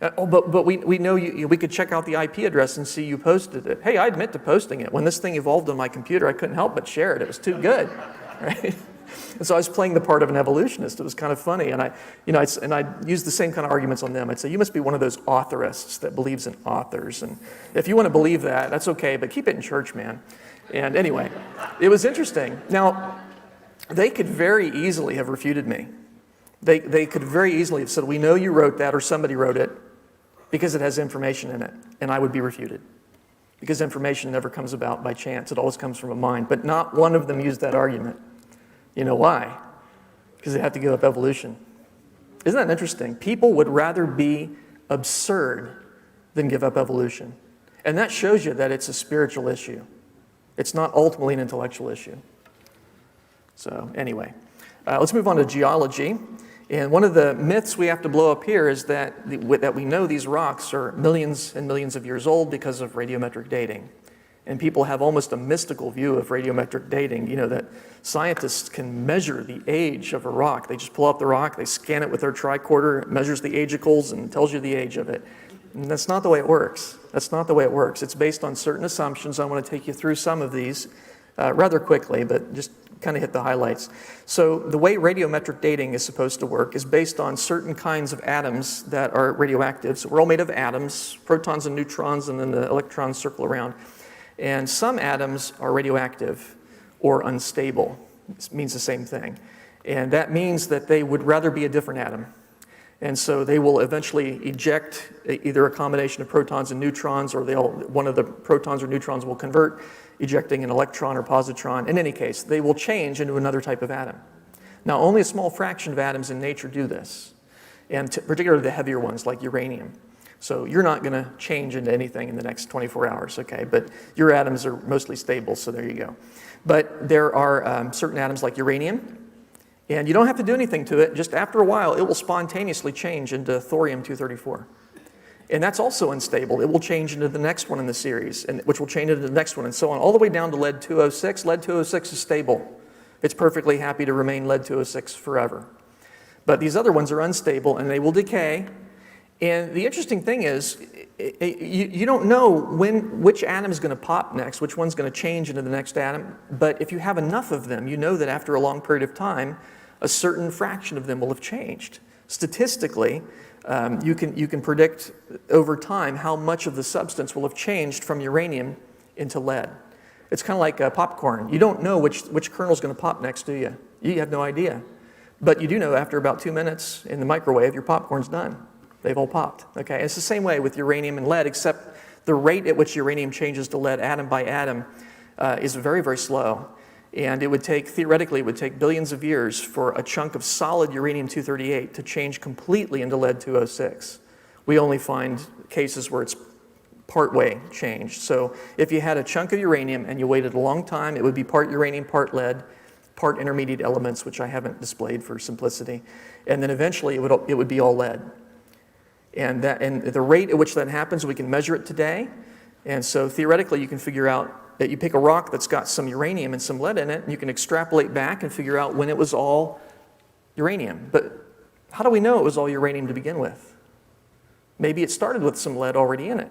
But we know you. We could check out the IP address and see you posted it. Hey, I admit to posting it. When this thing evolved on my computer, I couldn't help but share it. It was too good, right?" And so I was playing the part of an evolutionist. It was kind of funny, and I used the same kind of arguments on them. I'd say, "You must be one of those authorists that believes in authors, and if you want to believe that, that's okay, but keep it in church, man." And anyway, it was interesting. Now, they could very easily have refuted me. They could very easily have said, "We know you wrote that, or somebody wrote it, because it has information in it," and I would be refuted. Because information never comes about by chance. It always comes from a mind. But not one of them used that argument. You know why? Because they have to give up evolution. Isn't that interesting? People would rather be absurd than give up evolution. And that shows you that it's a spiritual issue. It's not ultimately an intellectual issue. So anyway, let's move on to geology. And one of the myths we have to blow up here is that we know these rocks are millions and millions of years old because of radiometric dating. And people have almost a mystical view of radiometric dating, you know, that scientists can measure the age of a rock. They just pull up the rock, they scan it with their tricorder, it measures the agicals and tells you the age of it. And that's not the way it works. That's not the way it works. It's based on certain assumptions. I want to take you through some of these rather quickly, but just kind of hit the highlights. So the way radiometric dating is supposed to work is based on certain kinds of atoms that are radioactive. So we're all made of atoms, protons and neutrons, and then the electrons circle around. And some atoms are radioactive or unstable. It means the same thing. And that means that they would rather be a different atom. And so they will eventually eject either a combination of protons and neutrons, or one of the protons or neutrons will convert, ejecting an electron or positron. In any case, they will change into another type of atom. Now, only a small fraction of atoms in nature do this, and particularly the heavier ones like uranium. So you're not going to change into anything in the next 24 hours, okay? But your atoms are mostly stable, so there you go. But there are certain atoms like uranium, and you don't have to do anything to it. Just after a while, it will spontaneously change into thorium-234. And that's also unstable. It will change into the next one in the series, which will change into the next one, and so on, all the way down to lead-206. Lead-206 is stable. It's perfectly happy to remain lead-206 forever. But these other ones are unstable, and they will decay. And the interesting thing is, you don't know which atom is going to pop next, which one's going to change into the next atom. But if you have enough of them, you know that after a long period of time, a certain fraction of them will have changed. Statistically, you can predict over time how much of the substance will have changed from uranium into lead. It's kind of like popcorn. You don't know which kernel's going to pop next, do you? You have no idea. But you do know after about 2 minutes in the microwave, your popcorn's done. They've all popped, okay? It's the same way with uranium and lead, except the rate at which uranium changes to lead atom by atom is very, very slow. And theoretically, it would take billions of years for a chunk of solid uranium-238 to change completely into lead-206. We only find cases where it's partway changed. So if you had a chunk of uranium and you waited a long time, it would be part uranium, part lead, part intermediate elements, which I haven't displayed for simplicity. And then eventually it would be all lead. And the rate at which that happens, we can measure it today. And so theoretically, you can figure out that you pick a rock that's got some uranium and some lead in it, and you can extrapolate back and figure out when it was all uranium. But how do we know it was all uranium to begin with? Maybe it started with some lead already in it.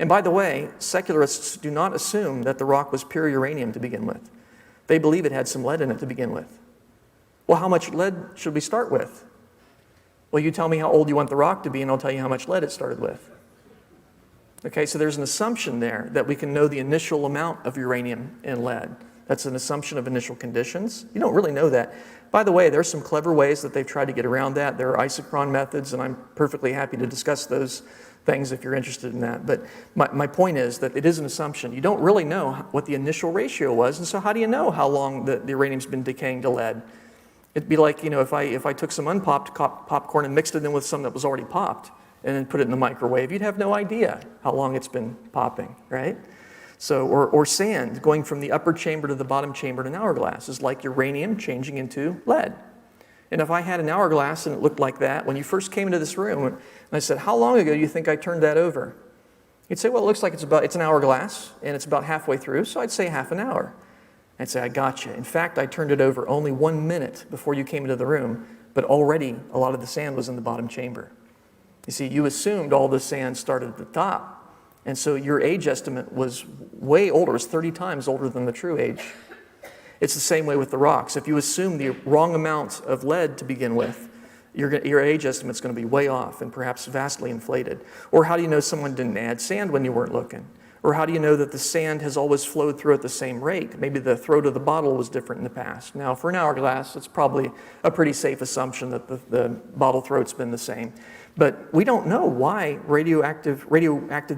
And by the way, secularists do not assume that the rock was pure uranium to begin with. They believe it had some lead in it to begin with. Well, how much lead should we start with? Well, you tell me how old you want the rock to be, and I'll tell you how much lead it started with. Okay, so there's an assumption there that we can know the initial amount of uranium and lead. That's an assumption of initial conditions. You don't really know that. By the way, there's some clever ways that they've tried to get around that. There are isochron methods, and I'm perfectly happy to discuss those things if you're interested in that. But my point is that it is an assumption. You don't really know what the initial ratio was, and so how do you know how long the uranium's been decaying to lead? It'd be like, if I took some unpopped popcorn and mixed it in with some that was already popped and then put it in the microwave, you'd have no idea how long it's been popping, right? So, or sand going from the upper chamber to the bottom chamber in an hourglass is like uranium changing into lead. And if I had an hourglass and it looked like that, when you first came into this room, and I said, how long ago do you think I turned that over? You'd say, well, it looks like it's an hourglass, and it's about halfway through, so I'd say half an hour. I'd say, I got you. In fact, I turned it over only 1 minute before you came into the room, but already a lot of the sand was in the bottom chamber. You see, you assumed all the sand started at the top, and so your age estimate was way older. It was 30 times older than the true age. It's the same way with the rocks. If you assume the wrong amount of lead to begin with, your age estimate's going to be way off and perhaps vastly inflated. Or how do you know someone didn't add sand when you weren't looking? Or how do you know that the sand has always flowed through at the same rate? Maybe the throat of the bottle was different in the past. Now, for an hourglass, it's probably a pretty safe assumption that the bottle throat's been the same. But we don't know why radioactive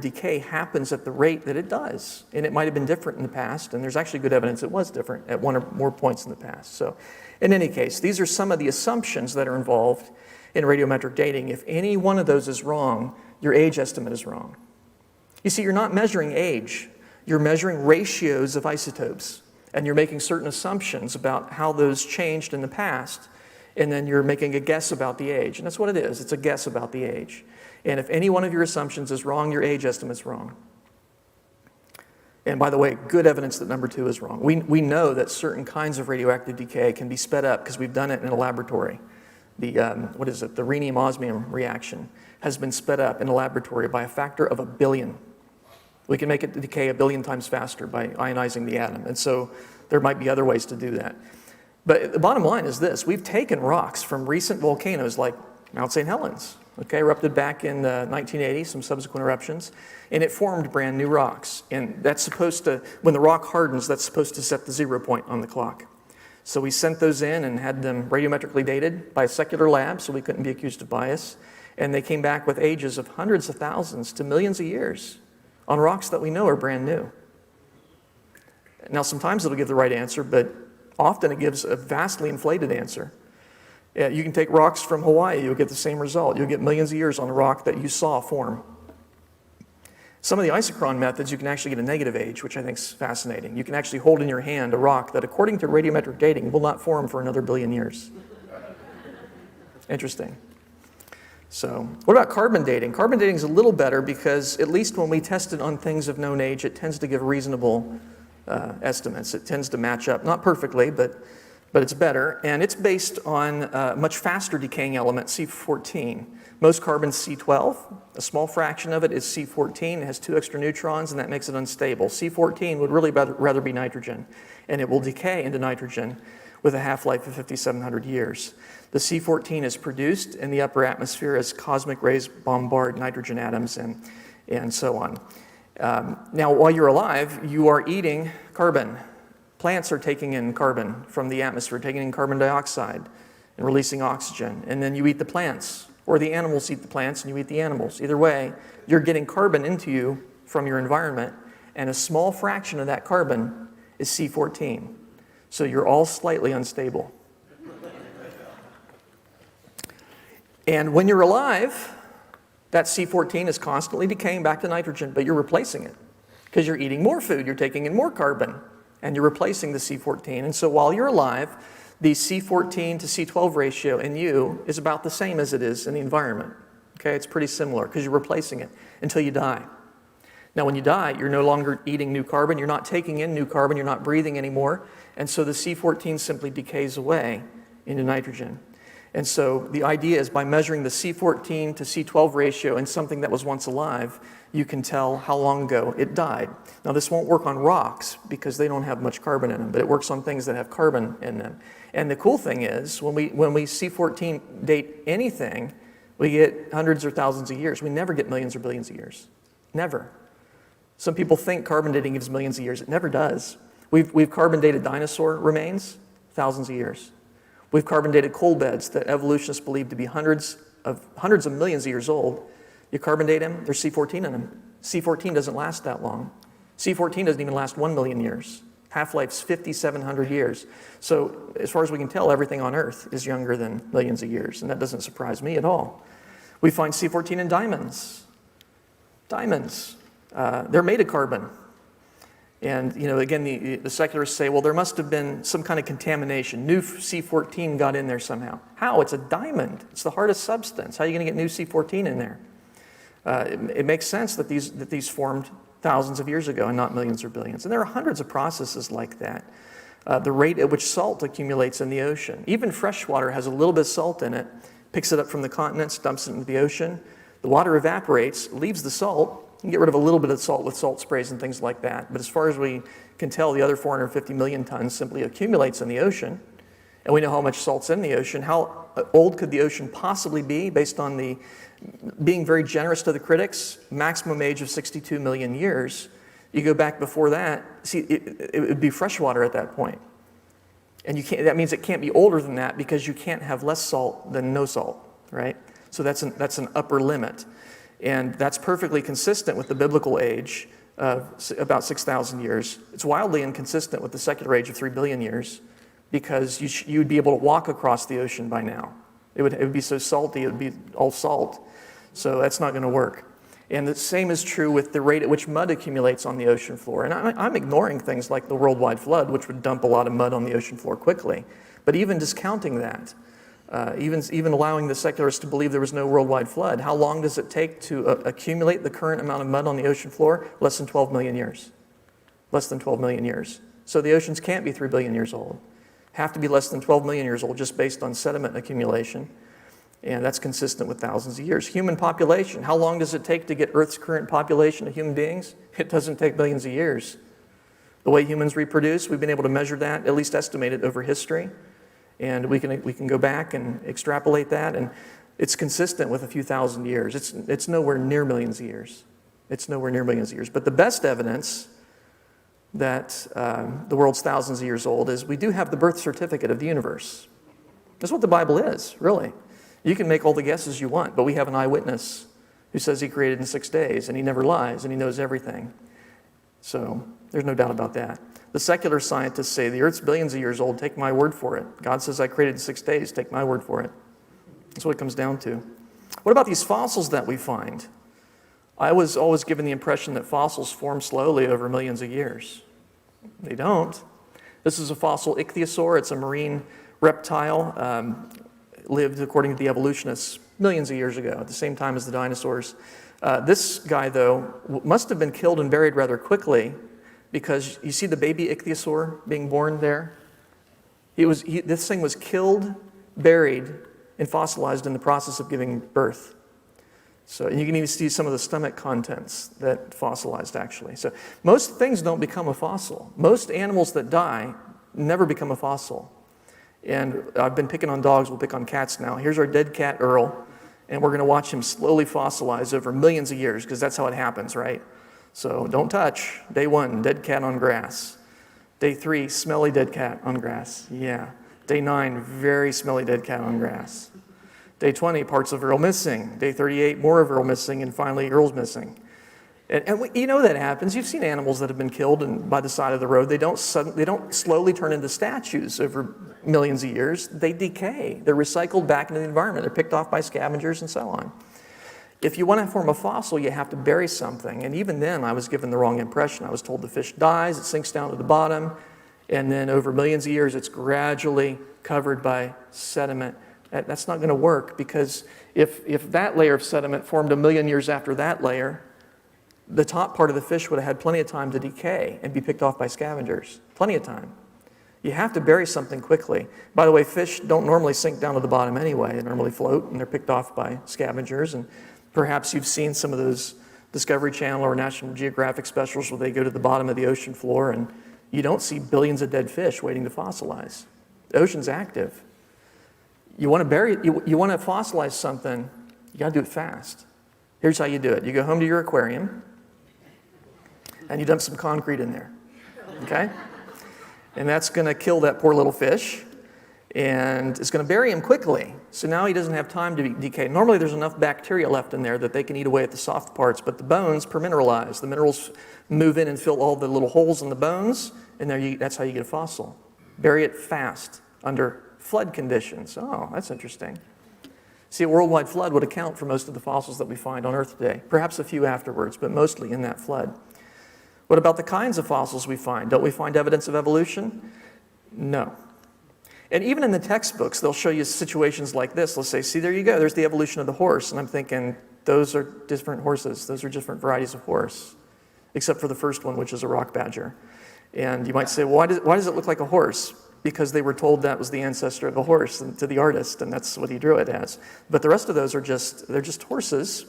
decay happens at the rate that it does. And it might have been different in the past, and there's actually good evidence it was different at one or more points in the past. So in any case, these are some of the assumptions that are involved in radiometric dating. If any one of those is wrong, your age estimate is wrong. You see, you're not measuring age. You're measuring ratios of isotopes, and you're making certain assumptions about how those changed in the past, and then you're making a guess about the age. And that's what it is. It's a guess about the age. And if any one of your assumptions is wrong, your age estimate's wrong. And by the way, good evidence that number 2 is wrong. We know that certain kinds of radioactive decay can be sped up because we've done it in a laboratory. The rhenium-osmium reaction has been sped up in a laboratory by a factor of 1 billion. We can make it decay 1 billion times faster by ionizing the atom. And so there might be other ways to do that. But the bottom line is this. We've taken rocks from recent volcanoes like Mount St. Helens, erupted back in 1980, some subsequent eruptions, and it formed brand new rocks. And that's supposed to, when the rock hardens, that's supposed to set the 0 point on the clock. So we sent those in and had them radiometrically dated by a secular lab so we couldn't be accused of bias. And they came back with ages of hundreds of thousands to millions of years on rocks that we know are brand new. Now, sometimes it'll give the right answer, but often it gives a vastly inflated answer. You can take rocks from Hawaii, you'll get the same result. You'll get millions of years on a rock that you saw form. Some of the isochron methods, you can actually get a negative age, which I think is fascinating. You can actually hold in your hand a rock that, according to radiometric dating, will not form for another billion years. Interesting. So, what about carbon dating? Carbon dating is a little better because, at least when we test it on things of known age, it tends to give reasonable estimates. It tends to match up, not perfectly, but it's better. And it's based on a much faster decaying element, C14. Most carbon's C12. A small fraction of it is C14. It has 2 extra neutrons, and that makes it unstable. C14 would really rather be nitrogen, and it will decay into nitrogen with a half-life of 5,700 years. The C14 is produced in the upper atmosphere as cosmic rays bombard nitrogen atoms and so on. Now, while you're alive, you are eating carbon. Plants are taking in carbon from the atmosphere, taking in carbon dioxide and releasing oxygen. And then you eat the plants, or the animals eat the plants and you eat the animals. Either way, you're getting carbon into you from your environment, and a small fraction of that carbon is C14. So you're all slightly unstable. And when you're alive, That C14 is constantly decaying back to nitrogen, but you're replacing it because you're eating more food, you're taking in more carbon, and you're replacing the C14. And so while you're alive, the C14 to C12 ratio in you is about the same as it is in the environment. Okay, it's pretty similar because you're replacing it until you die. Now, when you die, you're no longer eating new carbon, you're not taking in new carbon, you're not breathing anymore, and so the C14 simply decays away into nitrogen. And so the idea is by measuring the C14 to C12 ratio in something that was once alive, you can tell how long ago it died. Now, this won't work on rocks because they don't have much carbon in them, but it works on things that have carbon in them. And the cool thing is, when we C14 date anything, we get hundreds or thousands of years. We never get millions or billions of years. Never. Some people think carbon dating gives millions of years. It never does. We've carbon dated dinosaur remains, thousands of years. We've carbon dated coal beds that evolutionists believe to be hundreds of millions of years old. You carbon date them, there's C14 in them. C14 doesn't last that long. C14 doesn't even last 1 million years. Half-life's 5,700 years. So as far as we can tell, everything on Earth is younger than millions of years, and that doesn't surprise me at all. We find C14 in diamonds. Diamonds, they're made of carbon. And, again, the secularists say, well, there must have been some kind of contamination. New C14 got in there somehow. How? It's a diamond. It's the hardest substance. How are you going to get new C14 in there? It makes sense that these formed thousands of years ago and not millions or billions. And there are hundreds of processes like that. The rate at which salt accumulates in the ocean. Even fresh water has a little bit of salt in it, picks it up from the continents, dumps it into the ocean. The water evaporates, leaves the salt. You can get rid of a little bit of salt with salt sprays and things like that. But as far as we can tell, the other 450 million tons simply accumulates in the ocean. And we know how much salt's in the ocean. How old could the ocean possibly be based on the being very generous to the critics? Maximum age of 62 million years. You go back before that, see, it would be freshwater at that point. And that means it can't be older than that because you can't have less salt than no salt, right? So that's an upper limit. And that's perfectly consistent with the biblical age of about 6,000 years. It's wildly inconsistent with the secular age of 3 billion years because you would be able to walk across the ocean by now. It would be so salty, it would be all salt. So that's not going to work. And the same is true with the rate at which mud accumulates on the ocean floor. And I'm ignoring things like the worldwide flood, which would dump a lot of mud on the ocean floor quickly. But even discounting that, even allowing the secularists to believe there was no worldwide flood, how long does it take to accumulate the current amount of mud on the ocean floor? Less than 12 million years. Less than 12 million years. So the oceans can't be 3 billion years old. Have to be less than 12 million years old just based on sediment accumulation. And that's consistent with thousands of years. Human population, how long does it take to get Earth's current population of human beings? It doesn't take billions of years. The way humans reproduce, we've been able to measure that, at least estimate it over history. And we can go back and extrapolate that, and it's consistent with a few thousand years. It's nowhere near millions of years. It's nowhere near millions of years. But the best evidence that the world's thousands of years old is we do have the birth certificate of the universe. That's what the Bible is, really. You can make all the guesses you want, but we have an eyewitness who says he created in 6 days, and he never lies, and he knows everything. So there's no doubt about that. The secular scientists say the Earth's billions of years old, take my word for it. God says I created in 6 days, take my word for it. That's what it comes down to. What about these fossils that we find? I was always given the impression that fossils form slowly over millions of years. They don't. This is a fossil ichthyosaur. It's a marine reptile. Lived, according to the evolutionists, millions of years ago, at the same time as the dinosaurs. This guy, though, must have been killed and buried rather quickly because you see the baby ichthyosaur being born there? This thing was killed, buried, and fossilized in the process of giving birth. So and you can even see some of the stomach contents that fossilized, actually. So most things don't become a fossil. Most animals that die never become a fossil. And I've been picking on dogs, we'll pick on cats now. Here's our dead cat, Earl, and we're going to watch him slowly fossilize over millions of years, because that's how it happens, right? So don't touch. Day 1, dead cat on grass. Day 3, smelly dead cat on grass. Yeah. Day 9, very smelly dead cat on grass. Day 20, parts of Earl missing. Day 38, more of Earl missing, and finally Earl's missing. And you know that happens. You've seen animals that have been killed by the side of the road. They don't slowly turn into statues over millions of years. They decay. They're recycled back into the environment. They're picked off by scavengers and so on. If you want to form a fossil, you have to bury something. And even then, I was given the wrong impression. I was told the fish dies, it sinks down to the bottom, and then over millions of years, it's gradually covered by sediment. That's not going to work, because if that layer of sediment formed a million years after that layer, the top part of the fish would have had plenty of time to decay and be picked off by scavengers. Plenty of time. You have to bury something quickly. By the way, fish don't normally sink down to the bottom anyway. They normally float, and they're picked off by scavengers. And perhaps you've seen some of those Discovery Channel or National Geographic specials where they go to the bottom of the ocean floor, and you don't see billions of dead fish waiting to fossilize. The ocean's active. You want to fossilize something, you got to do it fast. Here's how you do it. You go home to your aquarium, and you dump some concrete in there, okay? And that's going to kill that poor little fish, and it's going to bury him quickly. So now he doesn't have time to decay. Normally there's enough bacteria left in there that they can eat away at the soft parts, but the bones permineralize. The minerals move in and fill all the little holes in the bones, and that's how you get a fossil. Bury it fast under flood conditions. Oh, that's interesting. See, a worldwide flood would account for most of the fossils that we find on Earth today. Perhaps a few afterwards, but mostly in that flood. What about the kinds of fossils we find? Don't we find evidence of evolution? No. And even in the textbooks, they'll show you situations like this. They'll say, see, there you go. There's the evolution of the horse. And I'm thinking, those are different horses. Those are different varieties of horse, except for the first one, which is a rock badger. And you might say, well, why does it look like a horse? Because they were told that was the ancestor of a horse to the artist, and that's what he drew it as. But the rest of those are they're just horses.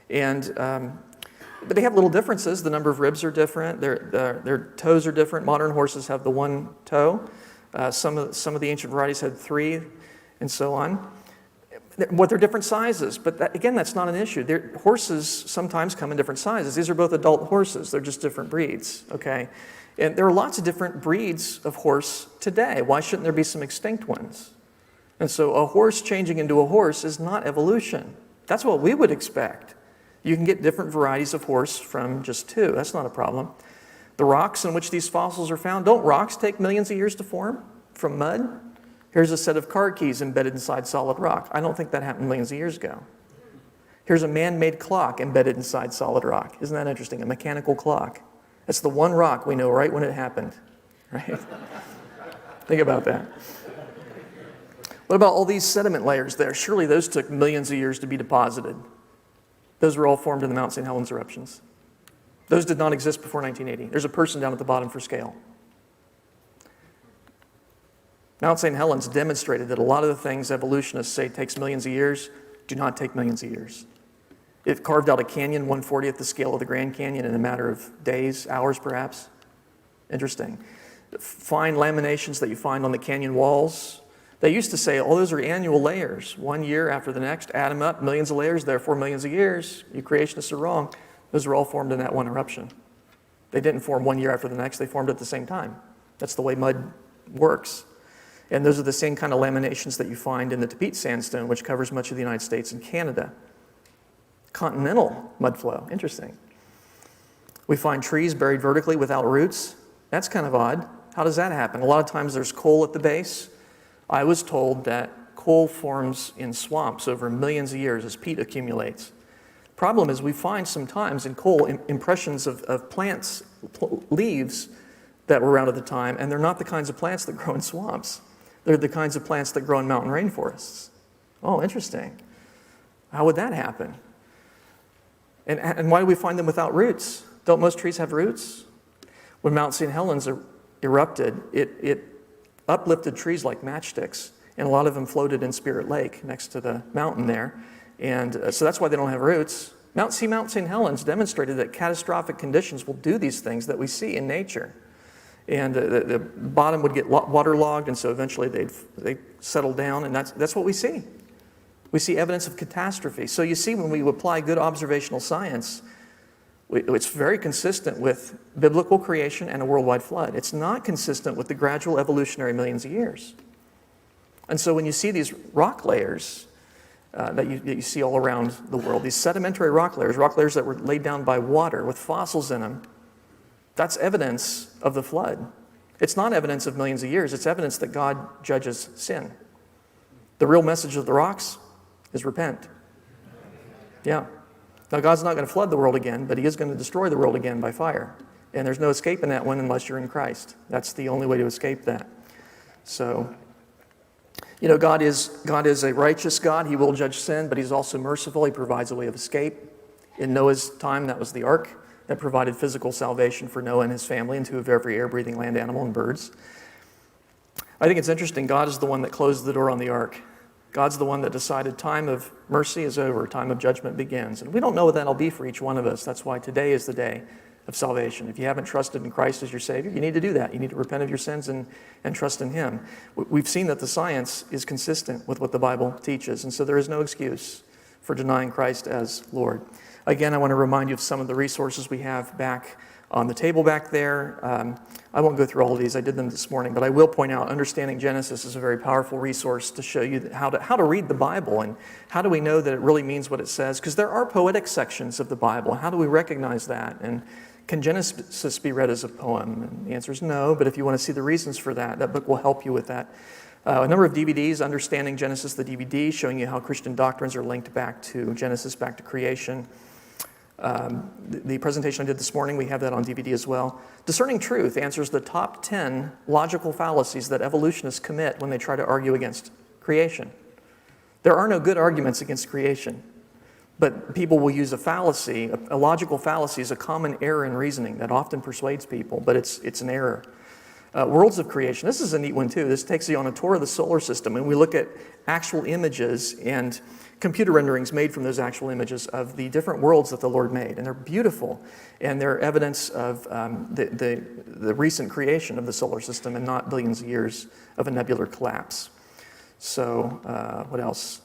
And but they have little differences. The number of ribs are different. Their toes are different. Modern horses have the one toe. Some of the ancient varieties had three, and so on. They're different sizes, but again, that's not an issue. Horses sometimes come in different sizes. These are both adult horses. They're just different breeds, okay? And there are lots of different breeds of horse today. Why shouldn't there be some extinct ones? And so a horse changing into a horse is not evolution. That's what we would expect. You can get different varieties of horse from just two. That's not a problem. The rocks in which these fossils are found, don't rocks take millions of years to form from mud? Here's a set of car keys embedded inside solid rock. I don't think that happened millions of years ago. Here's a man-made clock embedded inside solid rock. Isn't that interesting? A mechanical clock. That's the one rock we know right when it happened, right? Think about that. What about all these sediment layers there? Surely those took millions of years to be deposited. Those were all formed in the Mount St. Helens eruptions. Those did not exist before 1980. There's a person down at the bottom for scale. Mount St. Helens demonstrated that a lot of the things evolutionists say takes millions of years do not take millions of years. It carved out a canyon 1/40th the scale of the Grand Canyon in a matter of days, hours perhaps. Interesting. Fine laminations that you find on the canyon walls. They used to say, oh, those are annual layers. 1 year after the next, add them up, millions of layers, therefore millions of years. You creationists are wrong. Those were all formed in that one eruption. They didn't form 1 year after the next, they formed at the same time. That's the way mud works. And those are the same kind of laminations that you find in the Tepete sandstone, which covers much of the United States and Canada. Continental mud flow, interesting. We find trees buried vertically without roots. That's kind of odd. How does that happen? A lot of times there's coal at the base. I was told that coal forms in swamps over millions of years as peat accumulates. Problem is we find sometimes in coal impressions of plants, leaves that were around at the time, and they're not the kinds of plants that grow in swamps. They're the kinds of plants that grow in mountain rainforests. Oh, interesting. How would that happen? And why do we find them without roots? Don't most trees have roots? When Mount St. Helens erupted, it uplifted trees like matchsticks, and a lot of them floated in Spirit Lake next to the mountain there. And so that's why they don't have roots. Mount St. Helens demonstrated that catastrophic conditions will do these things that we see in nature. And the bottom would get waterlogged, and so eventually they settle down, and that's what we see. We see evidence of catastrophe. So you see, when we apply good observational science, it's very consistent with biblical creation and a worldwide flood. It's not consistent with the gradual evolutionary millions of years. And so when you see these rock layers that you see all around the world, these sedimentary rock layers that were laid down by water with fossils in them, that's evidence of the flood. It's not evidence of millions of years. It's evidence that God judges sin. The real message of the rocks is repent. Yeah. Now, God's not going to flood the world again, but he is going to destroy the world again by fire. And there's no escape in that one unless you're in Christ. That's the only way to escape that. So, God is a righteous God. He will judge sin, but he's also merciful. He provides a way of escape. In Noah's time, that was the ark that provided physical salvation for Noah and his family and to every air-breathing land animal and birds. I think it's interesting. God is the one that closed the door on the ark. God's the one that decided time of mercy is over, time of judgment begins. And we don't know what that'll be for each one of us. That's why today is the day of salvation. If you haven't trusted in Christ as your Savior, you need to do that. You need to repent of your sins and trust in him. We've seen that the science is consistent with what the Bible teaches, and so there is no excuse for denying Christ as Lord. Again, I want to remind you of some of the resources we have back on the table back there. I won't go through all of these. I did them this morning, but I will point out Understanding Genesis is a very powerful resource to show you how to read the Bible and how do we know that it really means what it says, because there are poetic sections of the Bible. How do we recognize that? And can Genesis be read as a poem? And the answer is no, but if you want to see the reasons for that, that book will help you with that. A number of DVDs, Understanding Genesis, the DVD, showing you how Christian doctrines are linked back to Genesis, back to creation. The presentation I did this morning, we have that on DVD as well. Discerning Truth answers the top 10 logical fallacies that evolutionists commit when they try to argue against creation. There are no good arguments against creation, but people will use a fallacy. A logical fallacy is a common error in reasoning that often persuades people, but it's an error. Worlds of Creation. This is a neat one too. This takes you on a tour of the solar system, and we look at actual images and computer renderings made from those actual images of the different worlds that the Lord made. And they're beautiful, and they're evidence of the recent creation of the solar system and not billions of years of a nebular collapse. So what else?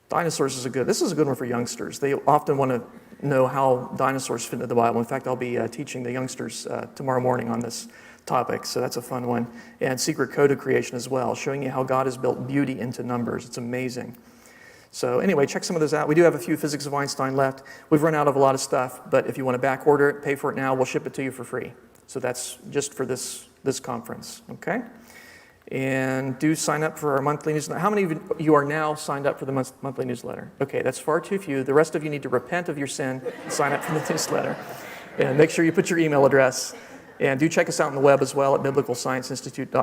Dinosaurs is this is a good one for youngsters. They often want to know how dinosaurs fit into the Bible. In fact, I'll be teaching the youngsters tomorrow morning on this topic, so that's a fun one. And Secret Code of Creation as well, showing you how God has built beauty into numbers. It's amazing. So anyway, check some of those out. We do have a few Physics of Einstein left. We've run out of a lot of stuff, but if you want to back order it, pay for it now, we'll ship it to you for free. So that's just for this conference, okay? And do sign up for our monthly newsletter. How many of you are now signed up for the monthly newsletter? Okay, that's far too few. The rest of you need to repent of your sin and sign up for the newsletter. And make sure you put your email address. And do check us out on the web as well at biblicalscienceinstitute.com.